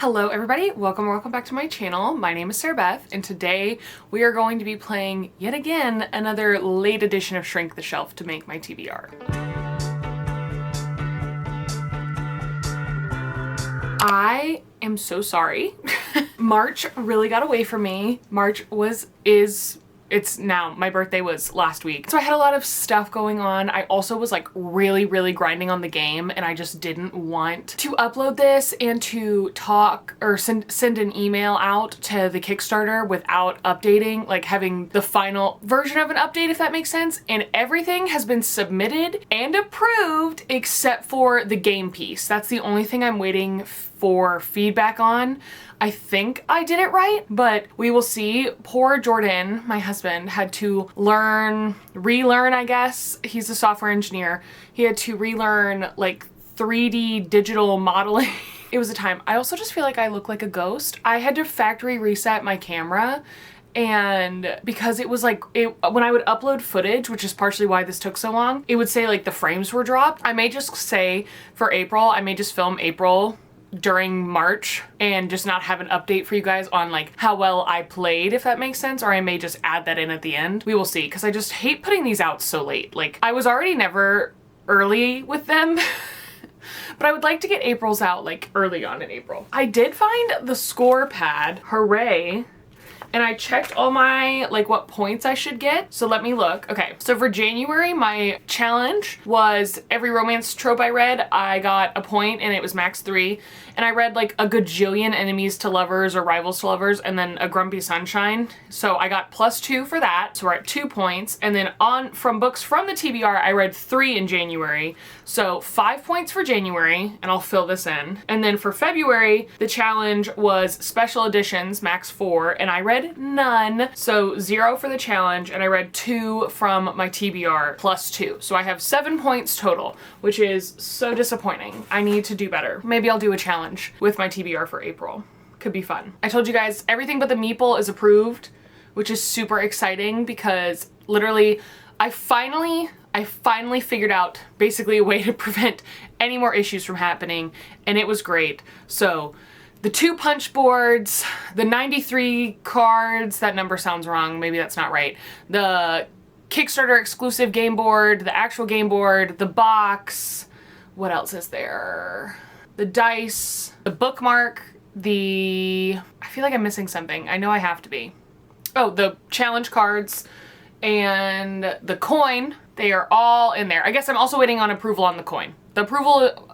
Hello everybody, welcome back to my channel. My name is Sarah Beth, and today we are going to be playing yet again another late edition of Shrink the Shelf to make my TBR. I am so sorry. March really got away from me. It's now, my birthday was last week. So I had a lot of stuff going on. I also was like really grinding on the game, and I just didn't want to upload this and to talk or send an email out to the Kickstarter without updating, like having the final version of an update, if that makes sense. And everything has been submitted and approved except for the game piece. That's the only thing I'm waiting for feedback on. I think I did it right, but we will see. Poor Jordan, my husband, had to relearn, I guess. He's a software engineer. He had to relearn like 3D digital modeling. It was a time. I also just feel like I look like a ghost. I had to factory reset my camera, and because it was like, when I would upload footage, which is partially why this took so long, it would say like the frames were dropped. I may just say for April, I may just film April during March and just not have an update for you guys on like how well I played, if that makes sense, or I may just add that in at the end. We will see, because I just hate putting these out so late. Like, I was already never early with them. But I would like to get April's out like early on in April. I did find the score pad, hooray. And I checked all my, like, what points I should get. So let me look. Okay, so for January, my challenge was every romance trope I read, I got a point, and it was max 3. And I read like a gajillion enemies to lovers or rivals to lovers, and then a grumpy sunshine. So I got +2 for that. So we're at 2 points. And then from books from the TBR, I read 3 in January. So 5 points for January, and I'll fill this in. And then for February, the challenge was special editions, max 4, and I read none. So 0 for the challenge, and I read 2 from my TBR, +2. So I have 7 points total, which is so disappointing. I need to do better. Maybe I'll do a challenge with my TBR for April. Could be fun. I told you guys everything but the meeple is approved, which is super exciting because literally I finally figured out basically a way to prevent any more issues from happening, and it was great. So the 2 punch boards, the 93 cards, that number sounds wrong, maybe that's not right. The Kickstarter exclusive game board, the actual game board, the box, what else is there? The dice, the bookmark, I feel like I'm missing something. I know I have to be. Oh, the challenge cards and the coin, they are all in there. I guess I'm also waiting on approval on the coin. The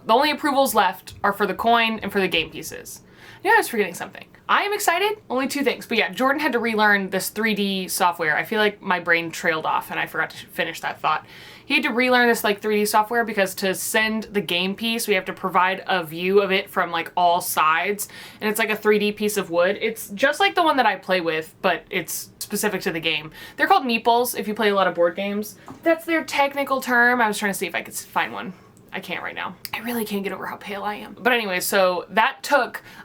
only approvals left are for the coin and for the game pieces. Yeah, I was forgetting something. I am excited. Only 2 things. But yeah, Jordan had to relearn this 3D software. I feel like my brain trailed off and I forgot to finish that thought. He had to relearn this like 3D software because to send the game piece, we have to provide a view of it from like all sides. And it's like a 3D piece of wood. It's just like the one that I play with, but it's specific to the game. They're called meeples if you play a lot of board games. That's their technical term. I was trying to see if I could find one. I can't right now. I really can't get over how pale I am. But anyway, so that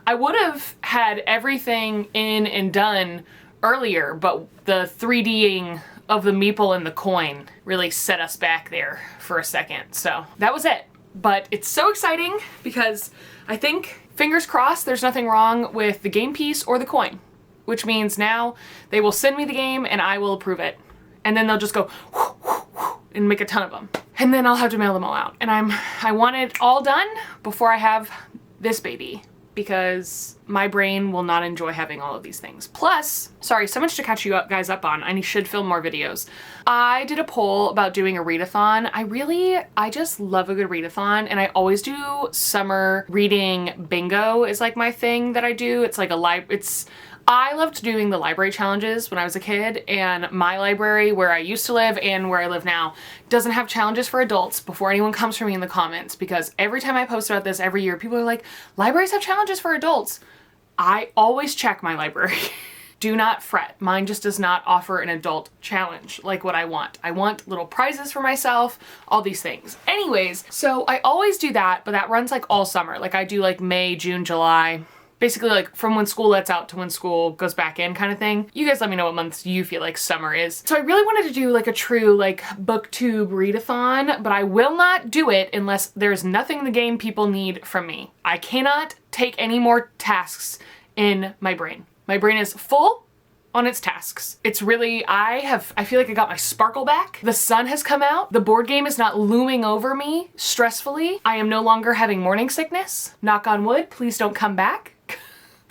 I would have had everything in and done earlier, but the 3D'ing of the meeple and the coin really set us back there for a second. So that was it. But it's so exciting because I think, fingers crossed, there's nothing wrong with the game piece or the coin, which means now they will send me the game and I will approve it. And then they'll just go whoo, whoo, whoo, and make a ton of them. And then I'll have to mail them all out. And I want it all done before I have this baby, because my brain will not enjoy having all of these things. Plus, sorry, so much to catch you guys up on. I should film more videos. I did a poll about doing a readathon. I just love a good readathon, and I always do summer reading bingo is like my thing that I do. It's like I loved doing the library challenges when I was a kid, and my library where I used to live and where I live now doesn't have challenges for adults before anyone comes for me in the comments, because every time I post about this every year, people are like, libraries have challenges for adults. I always check my library. Do not fret. Mine just does not offer an adult challenge like what I want. I want little prizes for myself, all these things. Anyways, so I always do that, but that runs like all summer. Like I do like May, June, July. Basically like from when school lets out to when school goes back in kind of thing. You guys let me know what months you feel like summer is. So I really wanted to do like a true like booktube readathon, but I will not do it unless there's nothing in the game people need from me. I cannot take any more tasks in my brain. My brain is full on its tasks. It's really, I feel like I got my sparkle back. The sun has come out. The board game is not looming over me stressfully. I am no longer having morning sickness. Knock on wood, please don't come back.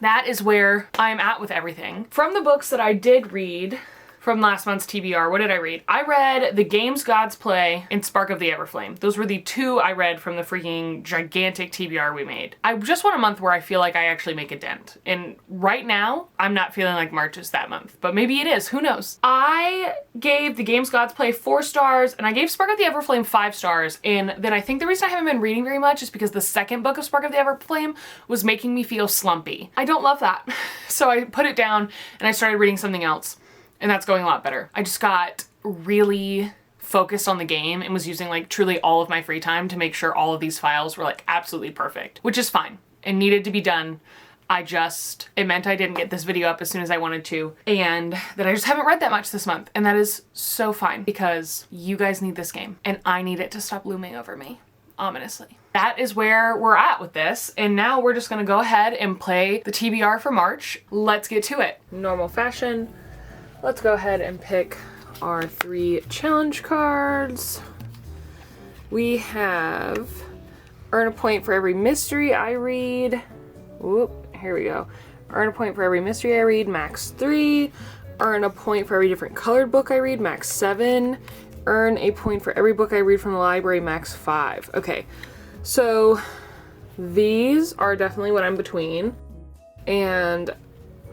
That is where I'm at with everything. From the books that I did read from last month's TBR, what did I read? I read The Games Gods Play and Spark of the Everflame. Those were the two I read from the freaking gigantic TBR we made. I just want a month where I feel like I actually make a dent. And right now, I'm not feeling like March is that month, but maybe it is, who knows? I gave The Games Gods Play 4 stars and I gave Spark of the Everflame 5 stars. And then I think the reason I haven't been reading very much is because the second book of Spark of the Everflame was making me feel slumpy. I don't love that. So I put it down and I started reading something else. And that's going a lot better. I just got really focused on the game and was using like truly all of my free time to make sure all of these files were like absolutely perfect, which is fine and needed to be done. It meant I didn't get this video up as soon as I wanted to, and that I just haven't read that much this month. And that is so fine because you guys need this game and I need it to stop looming over me, ominously. That is where we're at with this. And now we're just gonna go ahead and play the TBR for March. Let's get to it. Normal fashion. Let's go ahead and pick our 3 challenge cards. We have earn a point for every mystery I read. Whoop, here we go. Earn a point for every mystery I read, max 3. Earn a point for every different colored book I read, max 7. Earn a point for every book I read from the library, max 5. Okay, so these are definitely what I'm between. And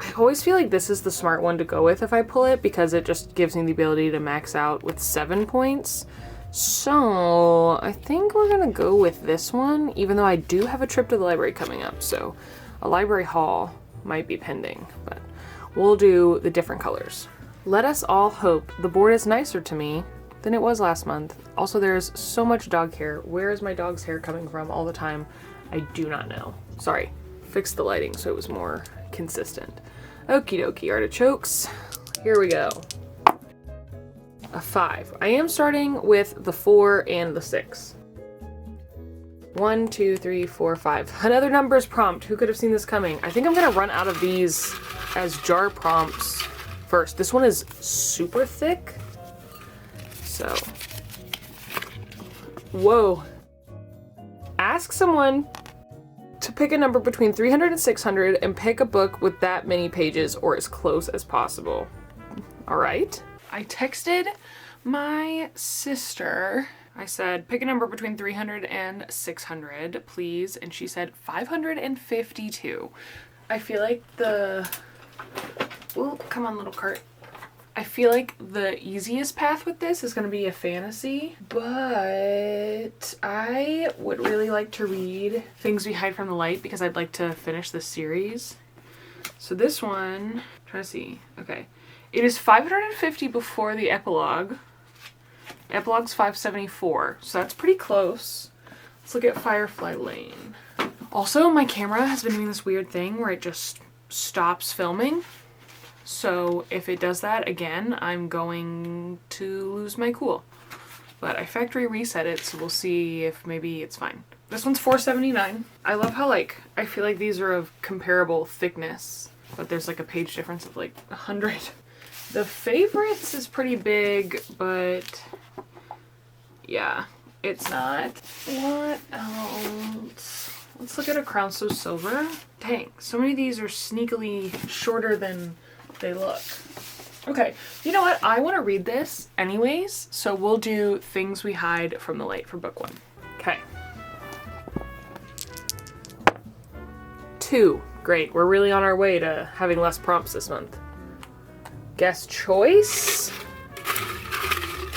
I always feel like this is the smart one to go with if I pull it because it just gives me the ability to max out with 7 points. So I think we're gonna go with this one, even though I do have a trip to the library coming up. So a library haul might be pending, but we'll do the different colors. Let us all hope the board is nicer to me than it was last month. Also, there's so much dog hair. Where is my dog's hair coming from all the time? I do not know. Sorry, fixed the lighting so it was more consistent. Okie dokie, artichokes. Here we go. A 5. I am starting with the 4 and the 6. 1, 2, 3, 4, 5. Another numbers prompt. Who could have seen this coming? I think I'm gonna run out of these as jar prompts first. This one is super thick. So, whoa. Ask someone to pick a number between 300 and 600 and pick a book with that many pages or as close as possible. All right. I texted my sister. I said, pick a number between 300 and 600, please. And she said 552. I feel like oh, come on, little cart. I feel like the easiest path with this is going to be a fantasy, but I would really like to read Things We Hide from the Light because I'd like to finish the series. So this one, I'm trying to see. Okay. It is 550 before the epilogue. Epilogue's 574, so that's pretty close. Let's look at Firefly Lane. Also, my camera has been doing this weird thing where it just stops filming. So if it does that again, I'm going to lose my cool. But I factory reset it, so we'll see if maybe it's fine. This one's 479. I love how I feel like these are of comparable thickness, but there's like a page difference of like 100. The Favorites is pretty big, but yeah, it's not. What else? Let's look at A Crown So Silver. Dang, so many of these are sneakily shorter than they look. Okay, you know what? I want to read this anyways, so we'll do Things We Hide from the Light for book 1. Okay. 2. Great, we're really on our way to having less prompts this month. Guest choice?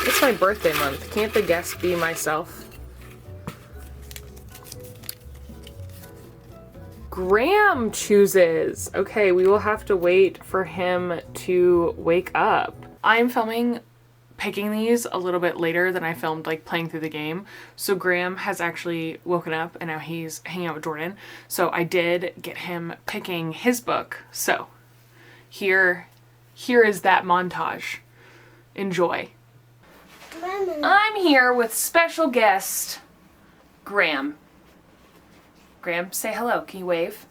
It's my birthday month. Can't the guest be myself? Graham chooses. Okay, we will have to wait for him to wake up. I'm filming picking these a little bit later than I filmed like playing through the game. So Graham has actually woken up and now he's hanging out with Jordan. So I did get him picking his book. So here is that montage. Enjoy. Mama. I'm here with special guest Graham. Graham, say hello. Can you wave?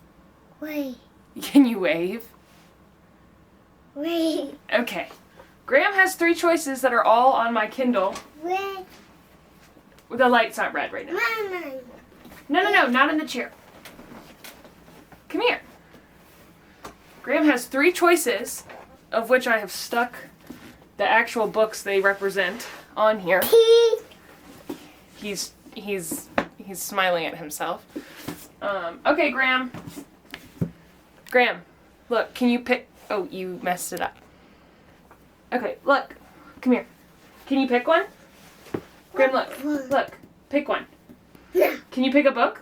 Wait. Can you wave? Wait. Okay. Graham has 3 choices that are all on my Kindle. Wait. The light's not red right now. Mama. No, not in the chair. Come here. Graham has 3 choices, of which I have stuck the actual books they represent on here. He's smiling at himself. Okay, Graham. Graham, look, can you pick... Oh, you messed it up. Okay, look. Come here. Can you pick one? Graham, look. Pick one. Can you pick a book?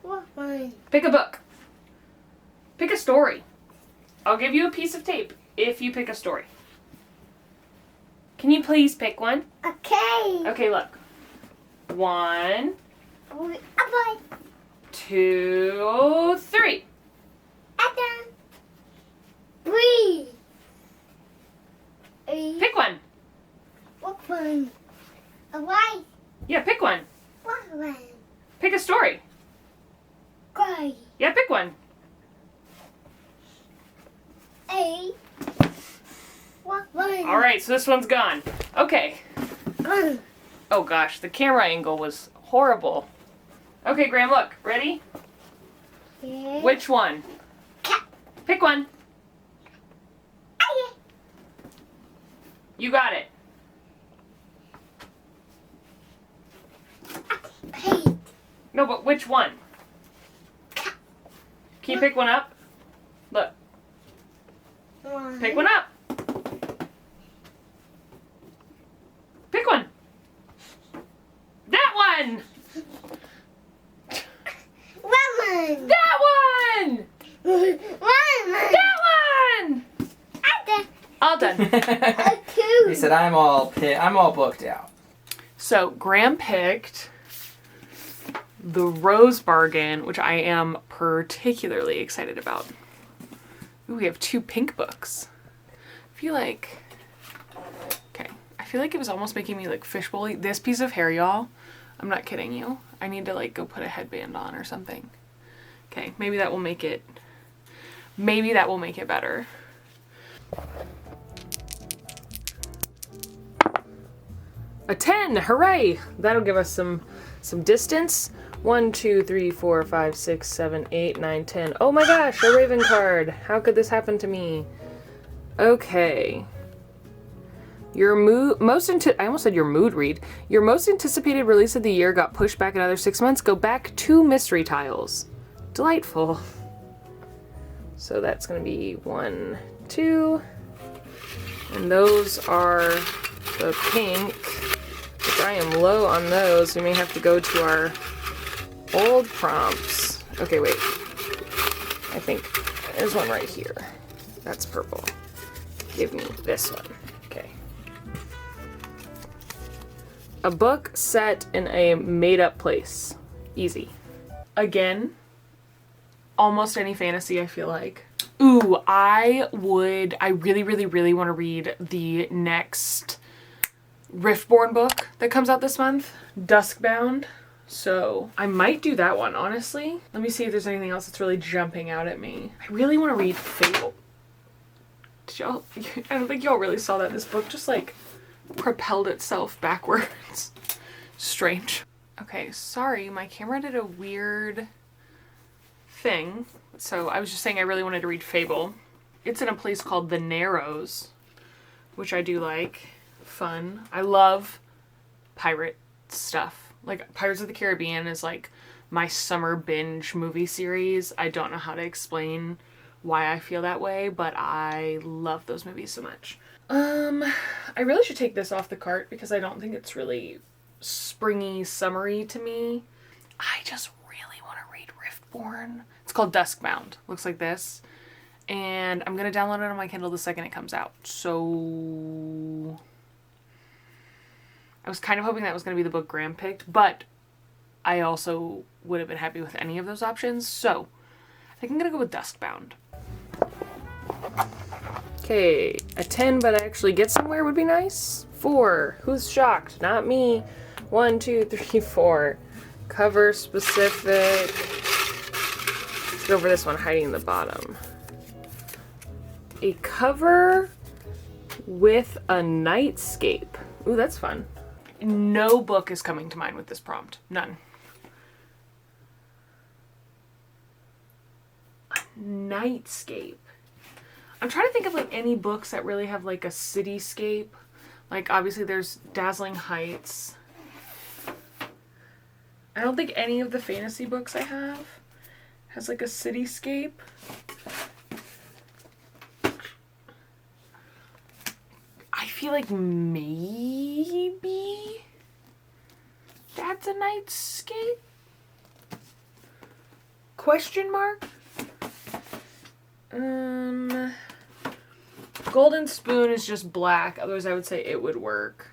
What one? Pick a book. Pick a story. I'll give you a piece of tape if you pick a story. Can you please pick one? Okay. Okay, look. 1, Bye. 2, 3. Adam. Breathe. Pick one. What one? A white. Yeah, pick one. What one? Pick a story. Gray. Yeah, pick one. A. What one? All right, so this one's gone. Okay. Gone. Oh gosh, the camera angle was horrible. Okay, Graham, look. Ready? Yeah. Which one? Cat. Pick one. Aye. You got it. Paint. No, but which one? Cat. Can you pick one up? Look, One. pick one up. Pick one. That one. Woman. That one. Woman. That one. Adam. All done. A two. He said, I'm all booked out. So Graham picked The Rose Bargain, which I am particularly excited about. Ooh, we have 2 pink books. I feel like it was almost making me like fishbowl-y. This piece of hair, y'all, I'm not kidding you. I need to like go put a headband on or something. Okay, maybe that will make it better. A 10, hooray! That'll give us some distance. 1, 2, 3, 4, 5, 6, 7, 8, 9, 10. Oh my gosh, a Raven card. How could this happen to me? Okay. I almost said your mood read. Your most anticipated release of the year got pushed back another 6 months. Go back 2 mystery tiles. Delightful. So that's gonna be 1, 2. And those are the pink, which I am low on those. We may have to go to our old prompts. Okay, wait. I think there's one right here. That's purple. Give me this one. Okay. A book set in a made-up place. Easy. Again, almost any fantasy, I feel like. Ooh, I really, really, really want to read the next Riftborn book that comes out this month, Duskbound. So I might do that one, honestly. Let me see if there's anything else that's really jumping out at me. I really want to read Fable. Did y'all? I don't think y'all really saw that. This book just like propelled itself backwards. Strange. Okay, sorry, my camera did a weird thing. So I was just saying I really wanted to read Fable. It's in a place called The Narrows, which I do like. Fun. I love pirate stuff. Like Pirates of the Caribbean is like my summer binge movie series. I don't know how to explain why I feel that way, but I love those movies so much. I really should take this off the cart because I don't think it's really springy, summery to me. I just really want to read Riftborn. It's called Duskbound. Looks like this. And I'm going to download it on my Kindle the second it comes out. So I was kind of hoping that was going to be the book Graham picked, but I also would have been happy with any of those options. So I think I'm going to go with Duskbound. Okay, a 10, but I actually get somewhere would be nice. 4. Who's shocked? Not me. 1, 2, 3, 4. Cover specific. Let's go over this one, hiding in the bottom. A cover with a nightscape. Ooh, that's fun. No book is coming to mind with this prompt. None. A nightscape. I'm trying to think of like any books that really have like a cityscape. Like obviously there's Dazzling Heights. I don't think any of the fantasy books I have has like a cityscape. I feel like maybe that's a nightscape? Question mark? Golden Spoon is just black, otherwise I would say it would work.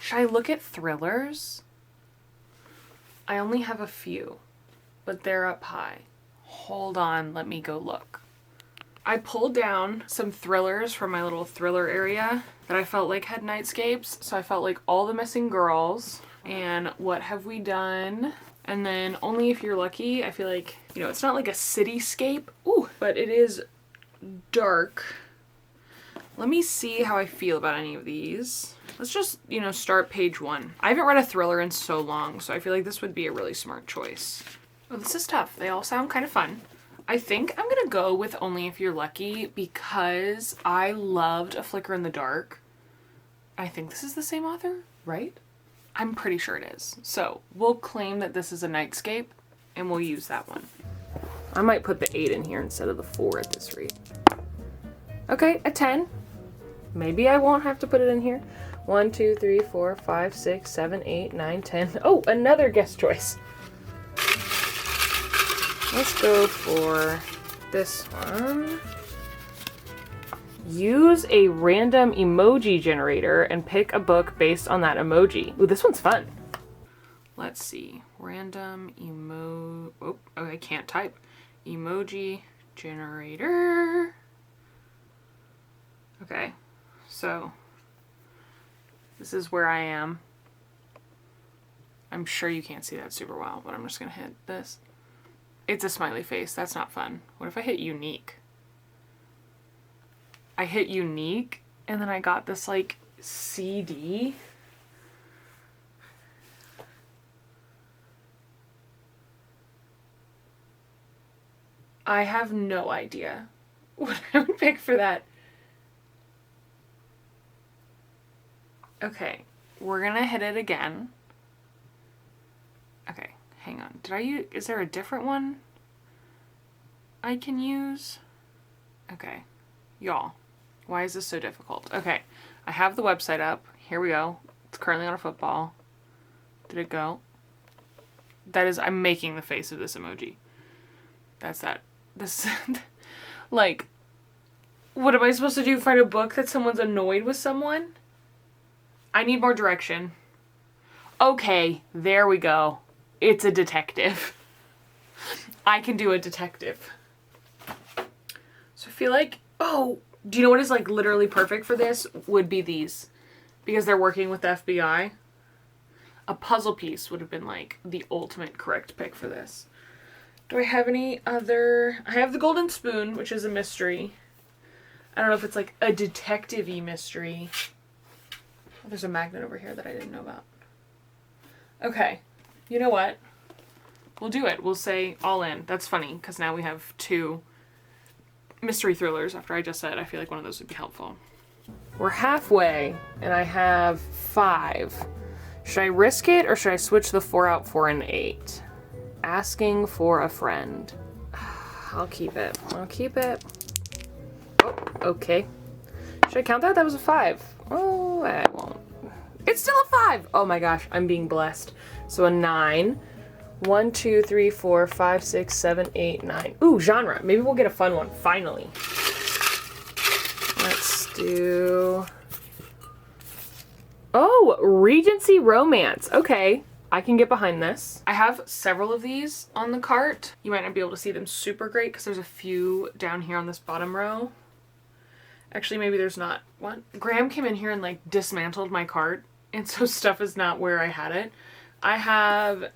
Should I look at thrillers? I only have a few, but they're up high. Hold on, let me go look. I pulled down some thrillers from my little thriller area that I felt like had nightscapes. So I felt like All the Missing Girls and What Have We Done? And then Only If You're Lucky. I feel like, you know, it's not like a cityscape, ooh, but it is dark. Let me see how I feel about any of these. Let's just, you know, start page 1. I haven't read a thriller in so long, so I feel like this would be a really smart choice. Oh, this is tough. They all sound kind of fun. I think I'm gonna go with Only If You're Lucky because I loved A Flicker in the Dark. I think this is the same author, right? I'm pretty sure it is. So we'll claim that this is a nightscape and we'll use that one. I might put the 8 in here instead of the 4 at this rate. Okay, a 10. Maybe I won't have to put it in here. 1, 2, 3, 4, 5, 6, 7, 8, 9, 10. Oh, another guest choice. Let's go for this one. Use a random emoji generator and pick a book based on that emoji. Ooh, this one's fun. Let's see. Random oh, I can't type. Emoji generator. Okay, so this is where I am. I'm sure you can't see that super well, but I'm just gonna hit this. It's a smiley face. That's not fun. What if I hit unique? I hit unique and then I got this like CD. I have no idea what I would pick for that. Okay, we're gonna hit it again. Okay, hang on. Is there a different one I can use? Okay, y'all, why is this so difficult? Okay, I have the website up. Here we go. It's currently on a football. Did it go? That is, I'm making the face of this emoji. That's that. This, like, what am I supposed to do? Find a book that someone's annoyed with someone? I need more direction. Okay, there we go. It's a detective. I can do a detective. So I feel like, oh, do you know what is like literally perfect for this? Would be these. Because they're working with the FBI. A puzzle piece would have been like the ultimate correct pick for this. Do I have any other? I have the Golden Spoon, which is a mystery. I don't know if it's like a detective-y mystery. Oh, there's a magnet over here that I didn't know about. Okay, you know what? We'll do it. We'll say all in. That's funny, because now we have 2 mystery thrillers after I just said I feel like one of those would be helpful. We're halfway, and I have 5. Should I risk it, or should I switch the 4 out for an 8? Asking for a friend. I'll keep it. I'll keep it. Oh, okay. Should I count that? That was a 5. Oh, I won't. It's still a 5! Oh my gosh, I'm being blessed. So a 9. 1, 2, 3, 4, 5, 6, 7, 8, 9. Ooh, genre. Maybe we'll get a fun one, finally. Let's do Oh, Regency Romance. Okay, I can get behind this. I have several of these on the cart. You might not be able to see them super great because there's a few down here on this bottom row. Actually, maybe there's not one. Graham came in here and like dismantled my cart, and so stuff is not where I had it. I have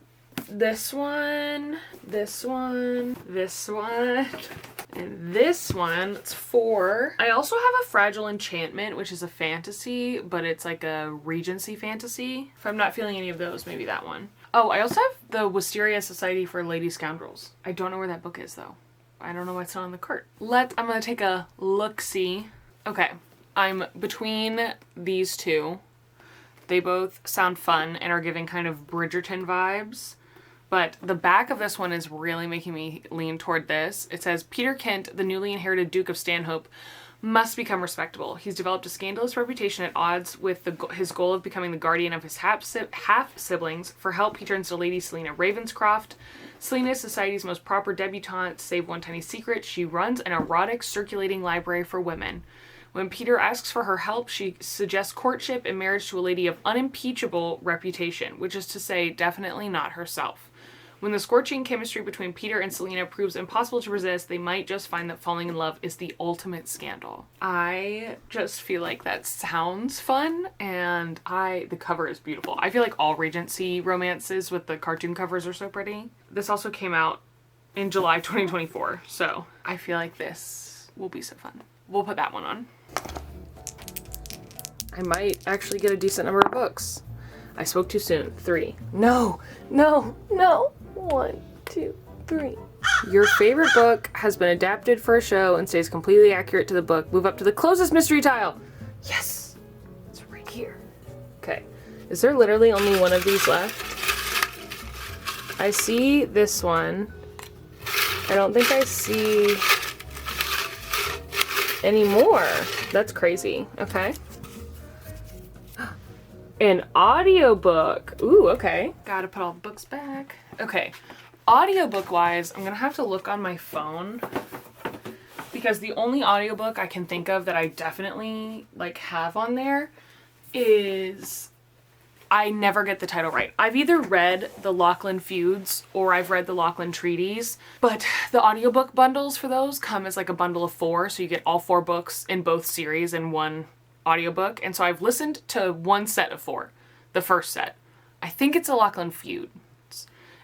this one, this one, this one, and this one. That's 4. I also have a Fragile Enchantment, which is a fantasy, but it's like a Regency fantasy. If I'm not feeling any of those, maybe that one. Oh, I also have the Wisteria Society for Lady Scoundrels. I don't know where that book is though. I don't know why it's not on the cart. I'm gonna take a look-see. Okay, I'm between these two. They both sound fun and are giving kind of Bridgerton vibes. But the back of this one is really making me lean toward this. It says, Peter Kent, the newly inherited Duke of Stanhope, must become respectable. He's developed a scandalous reputation at odds with his goal of becoming the guardian of his half-siblings. For help, he turns to Lady Selina Ravenscroft. Selina is society's most proper debutante, save one tiny secret. She runs an erotic circulating library for women. When Peter asks for her help, she suggests courtship and marriage to a lady of unimpeachable reputation, which is to say, definitely not herself. When the scorching chemistry between Peter and Selina proves impossible to resist, they might just find that falling in love is the ultimate scandal. I just feel like that sounds fun, and the cover is beautiful. I feel like all Regency romances with the cartoon covers are so pretty. This also came out in July 2024, so I feel like this will be so fun. We'll put that one on. I might actually get a decent number of books. I spoke too soon. 3. No, no, no. 1, 2, 3. Your favorite book has been adapted for a show and stays completely accurate to the book. Move up to the closest mystery tile. Yes, it's right here. Okay, is there literally only one of these left? I see this one. I don't think I see any more. That's crazy. Okay. An audiobook. Ooh, okay. Gotta put all the books back. Okay. Audiobook wise, I'm gonna have to look on my phone because the only audiobook I can think of that I definitely like have on there is, I never get the title right. I've either read the Lachlan Feuds or I've read the Lachlan Treaties, but the audiobook bundles for those come as like a bundle of 4, so you get all 4 books in both series in one audiobook. And so I've listened to one set of 4, the first set. I think it's a Lachlan Feud.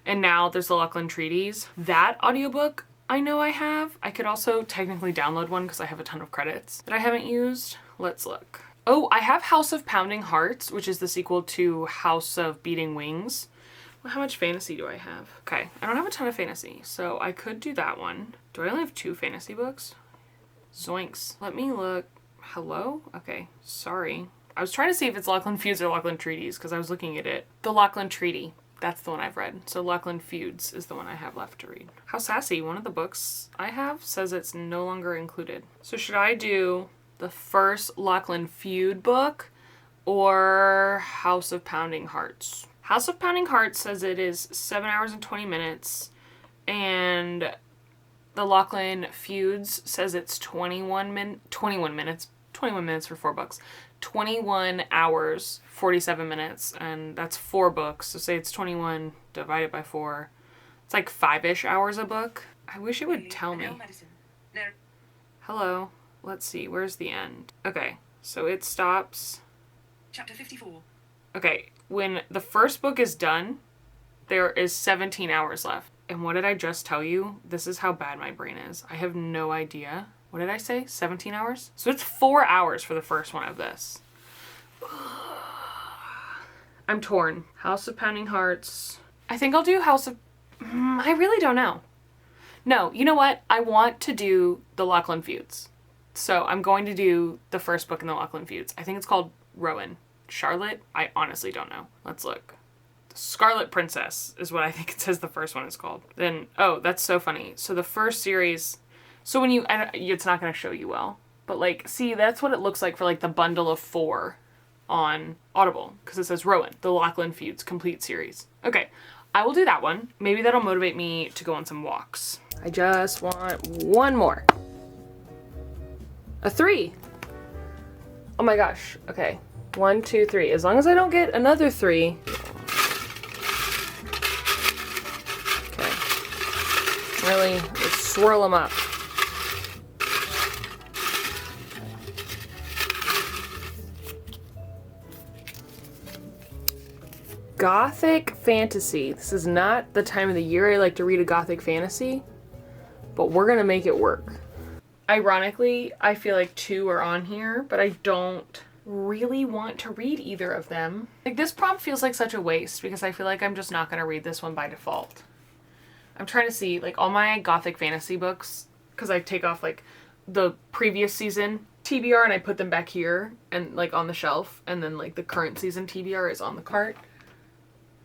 And now there's the Lachlan Treaties. That audiobook I know I have. I could also technically download one because I have a ton of credits that I haven't used. Let's look. Oh, I have House of Pounding Hearts, which is the sequel to House of Beating Wings. Well, how much fantasy do I have? Okay, I don't have a ton of fantasy, so I could do that one. Do I only have 2 fantasy books? Zoinks. Let me look. Hello? Okay, sorry. I was trying to see if it's Lachlan Feuds or Lachlan Treaties because I was looking at it. The Lachlan Treaty. That's the one I've read. So Lachlan Feuds is the one I have left to read. How sassy. One of the books I have says it's no longer included. So should I do the first Lachlan Feud book or House of Pounding Hearts? House of Pounding Hearts says it is 7 hours and 20 minutes, and the Lachlan Feuds says it's 21 minutes for 4 books. 21 hours, 47 minutes, and that's 4 books. So say it's 21 divided by 4. It's like 5-ish hours a book. I wish it would tell me. Hello. Let's see. Where's the end? Okay. So it stops. Chapter 54. Okay. When the first book is done, there is 17 hours left. And what did I just tell you? This is how bad my brain is. I have no idea. What did I say? 17 hours? So it's 4 hours for the first one of this. I'm torn. House of Pounding Hearts. I think I'll do House of... I really don't know. No, you know what? I want to do the Lachlan Feuds. So I'm going to do the first book in the Lachlan Feuds. I think it's called Rowan. Charlotte? I honestly don't know. Let's look. The Scarlet Princess is what I think it says the first one is called. Then, oh, that's so funny. So the first series... So when it's not going to show you well, but like, see, that's what it looks like for like the bundle of 4 on Audible, because it says Rowan, the Lachlan Feuds complete series. Okay, I will do that one. Maybe that'll motivate me to go on some walks. I just want one more. A 3. Oh my gosh. Okay, 1, 2, 3. As long as I don't get another 3. Okay. Really, let's swirl them up. Gothic fantasy. This is not the time of the year I like to read a gothic fantasy, but we're gonna make it work. Ironically, I feel like 2 are on here, but I don't really want to read either of them. Like, this prompt feels like such a waste because I feel like I'm just not gonna read this one by default. I'm trying to see, like, all my gothic fantasy books, because I take off, like, the previous season TBR and I put them back here and, like, on the shelf, and then, like, the current season TBR is on the cart.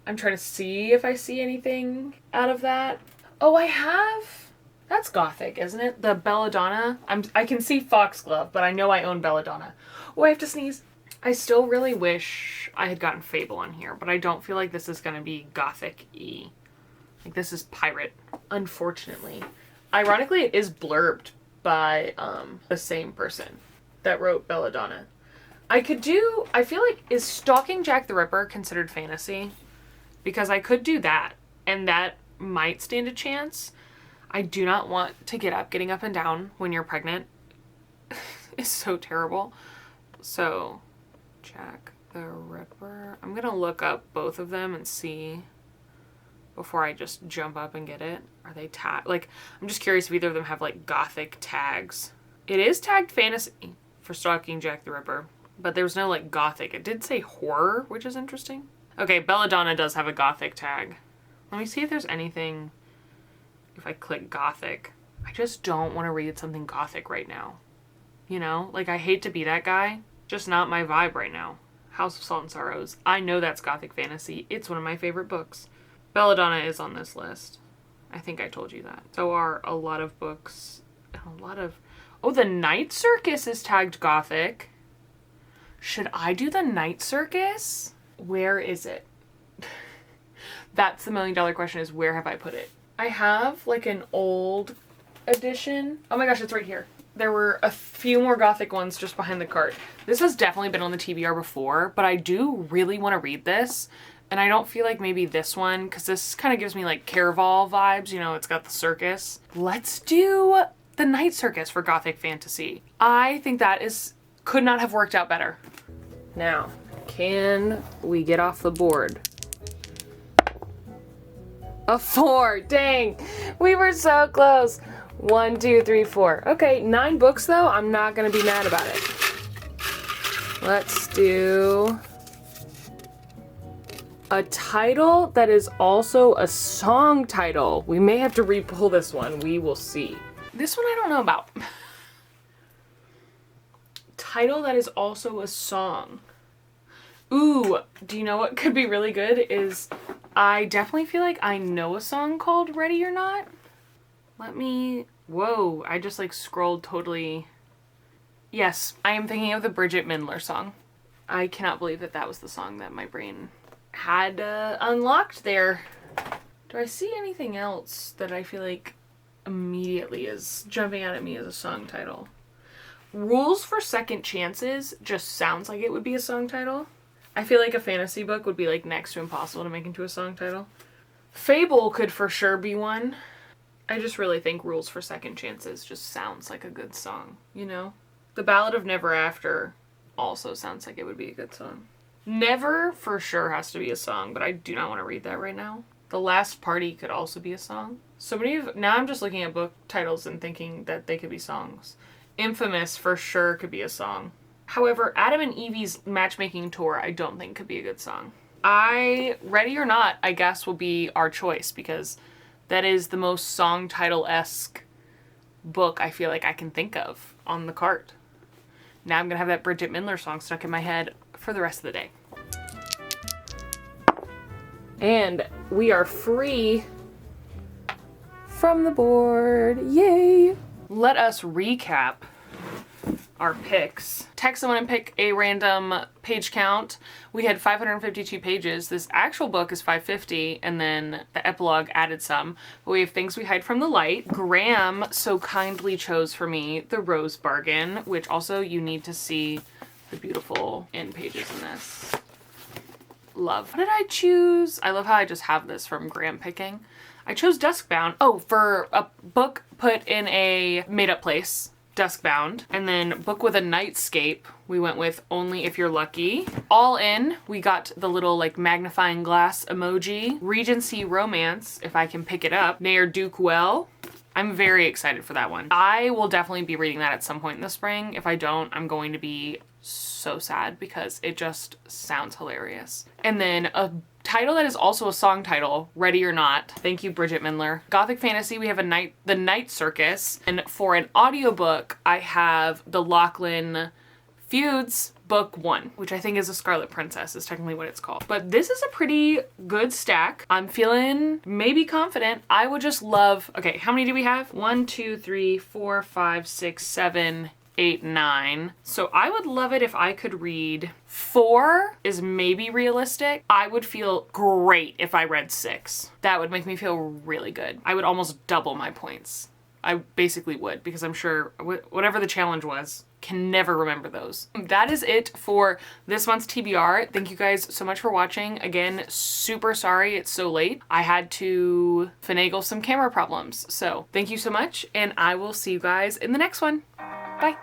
I'm trying to see if I see anything out of that. Oh, I have. That's gothic, isn't it? The Belladonna. I can see Foxglove, but I know I own Belladonna. Oh, I have to sneeze. I still really wish I had gotten Fable on here, but I don't feel like this is going to be gothic-y. Like, this is pirate, unfortunately. Ironically, it is blurbed by the same person that wrote Belladonna. I feel like, is Stalking Jack the Ripper considered fantasy? Because I could do that, and that might stand a chance. I do not want to get up. Getting up and down when you're pregnant is so terrible. So, Jack the Ripper. I'm going to look up both of them and see before I just jump up and get it. Are they tagged? Like, I'm just curious if either of them have, like, gothic tags. It is tagged fantasy for Stalking Jack the Ripper, but there was no, like, gothic. It did say horror, which is interesting. Okay, Belladonna does have a gothic tag. Let me see if there's anything, if I click gothic. I just don't want to read something gothic right now. You know? Like, I hate to be that guy. Just not my vibe right now. House of Salt and Sorrows. I know that's gothic fantasy. It's one of my favorite books. Belladonna is on this list. I think I told you that. So are a lot of books. A lot of... Oh, The Night Circus is tagged gothic. Should I do The Night Circus? Where is it? That's the $1 million question, is where have I put it? I have like an old edition. Oh my gosh, it's right here. There were a few more gothic ones just behind the cart. This has definitely been on the TBR before, but I do really want to read this. And I don't feel like maybe this one, because this kind of gives me like Caraval vibes. You know, it's got the circus. Let's do The Night Circus for gothic fantasy. I think that could not have worked out better. Now, can we get off the board? A 4. Dang. We were so close. 1, 2, 3, 4. Okay, 9 books though. I'm not going to be mad about it. Let's do a title that is also a song title. We may have to re-pull this one. We will see. This one I don't know about. Title that is also a song. Ooh, do you know what could be really good is I definitely feel like I know a song called Ready or Not. Whoa, I just like scrolled totally. Yes, I am thinking of the Bridget Mendler song. I cannot believe that that was the song that my brain had unlocked there. Do I see anything else that I feel like immediately is jumping out at me as a song title? Rules for Second Chances just sounds like it would be a song title. I feel like a fantasy book would be like next to impossible to make into a song title. Fable could for sure be one. I just really think Rules for Second Chances just sounds like a good song, you know? The Ballad of Never After also sounds like it would be a good song. Never for sure has to be a song, but I do not want to read that right now. The Last Party could also be a song. Now I'm just looking at book titles and thinking that they could be songs. Infamous for sure could be a song. However, Adam and Evie's matchmaking tour I don't think could be a good song. Ready or Not, I guess, will be our choice because that is the most song title-esque book I feel like I can think of on the cart. Now I'm going to have that Bridget Mendler song stuck in my head for the rest of the day. And we are free from the board. Yay! Let us recap our picks. Text someone and pick a random page count. We had 552 pages. This actual book is 550, and then the epilogue added some. But we have Things We Hide from the Light. Graham so kindly chose for me The Rose Bargain, which also you need to see the beautiful end pages in this. Love. What did I choose? I love how I just have this from gram picking. I chose Duskbound. Oh, for a book put in a made-up place. Duskbound. And then book with a nightscape, we went with Only If You're Lucky. All in, we got the little like magnifying glass emoji. Regency Romance, if I can pick it up. Ne'er Duke Well. I'm very excited for that one. I will definitely be reading that at some point in the spring. If I don't, I'm going to be so sad because it just sounds hilarious. And then a title that is also a song title, Ready or Not. Thank you, Bridget Mindler. Gothic Fantasy, we have The Night Circus. And for an audiobook, I have the Lachlan Feuds book 1, which I think is a Scarlet Princess is technically what it's called. But this is a pretty good stack. I'm feeling maybe confident. I would just love, okay, how many do we have? 1, 2, 3, 4, 5, 6, 7, 8, 9. So I would love it if I could read 4 is maybe realistic. I would feel great if I read 6. That would make me feel really good. I would almost double my points. I basically would, because I'm sure whatever the challenge was, can never remember those. That is it for this month's TBR. Thank you guys so much for watching. Again, super sorry it's so late. I had to finagle some camera problems. So thank you so much, and I will see you guys in the next one. Bye.